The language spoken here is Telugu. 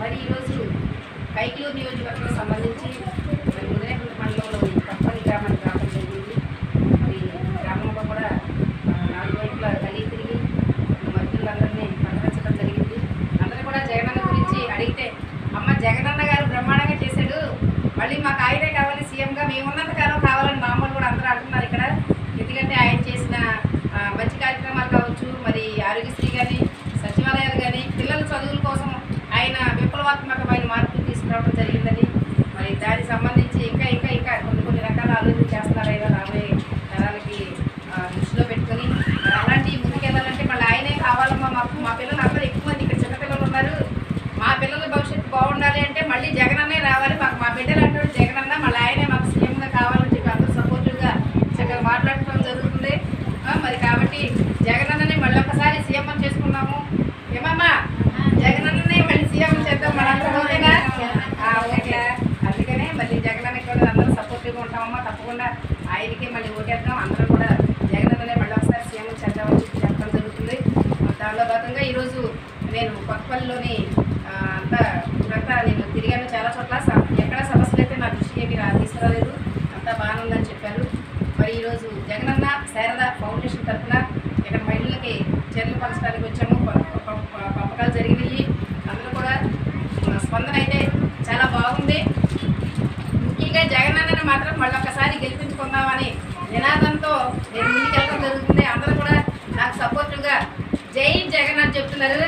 మరి ఈరోజు కైకలూరు నియోజకవర్గం సంబంధించి మరి ముదినేపల్లి మండలంలోని కప్పని గ్రామానికి రావడం జరిగింది. మరి గ్రామంలో కూడా 4 వైపులా కలిగి తిరిగి మధ్యులందరినీ పలకరించడం జరిగింది. అందరూ కూడా జగనన్న గురించి అడిగితే, అమ్మ జగనన్న గారు బ్రహ్మాండంగా చేశాడు, మళ్ళీ మాకు ఆయనే కావాలి సీఎంగా, మేమున్నంత కాలం కావాలని మామూలు కూడా అందరూ అంటున్నారు ఇక్కడ. ఎందుకంటే ఆయన చేసిన మంచి కార్యక్రమాలు కావచ్చు, మరి ఆరోగ్యశ్రీ కానీ, సచివాలయాలు కానీ, పిల్లల చదువుల కోసం ఆయన విప్లవాత్మకమైన మార్పులు తీసుకురావడం జరిగిందని, మరి దానికి సంబంధించి ఇంకా కొన్ని రకాల ఆలోచన చేస్తున్నారు. ఆయన రాబోయే తరాలకి దృష్టిలో పెట్టుకొని అలాంటి ముందుకెళ్ళాలంటే మళ్ళీ ఆయనే కావాలమ్మా. మా పిల్లలు అందరూ ఎక్కువ మంది ఇక్కడ చిన్నపిల్లలు ఉన్నారు, మా పిల్లల భవిష్యత్తు బాగుండాలి అంటే మళ్ళీ జగనన్నే రావాలి, మాకు మా బిడ్డలు అంటే జగనన్న మళ్ళీ ఆయనే మాకు సీఎంగా కావాలని చెప్పి అందరూ సపోర్టివ్గా చక్కగా మాట్లాడటం జరుగుతుంది. మరి కాబట్టి జగనన్నని మళ్ళీ ఒకసారి సీఎం చేసుకున్నాము. ఏమమ్మా జగనన్ననే మళ్ళీ సీఎం చేద్దాం మనందరూ, ఓకేనా? ఓకే. అందుకనే మళ్ళీ జగనన్నకి కూడా అందరూ సపోర్టివ్గా ఉంటామమ్మా. తప్పకుండా ఆయనకి మళ్ళీ ఓటేద్దాం, అందరూ కూడా జగనన్ననే మళ్ళీ ఒకసారి సీఎం చేద్దామని చెప్పి చెప్పడం జరుగుతుంది. దానిలో భాగంగా ఈరోజు నేను కొత్తపల్లిలోని ఇప్పుడంతా నేను తిరిగాను చాలా చోట్ల. ఎక్కడ సమస్యలు అయితే నా దృష్టికి ఏమి తీసుకురాలేదు, అంతా బాగానే ఉందని చెప్పారు. మరి ఈరోజు జగనన్న శారద ఫౌండేషన్ తరఫున ఇక్కడ మహిళలకి చర్యలు పంచడానికి వచ్చాము. పంపకాలు జరిగినాయి, అందరూ కూడా స్పందన అయితే చాలా బాగుంది. ముఖ్యంగా జగనన్నని మాత్రం మళ్ళీ ఒకసారి గెలిపించుకుందామని నినాదంతో నేను ముందుకెళ్ళడం జరుగుతుంది. అందరూ కూడా నాకు సపోర్టివ్గా జై జగన్ అని చెప్తున్నారు.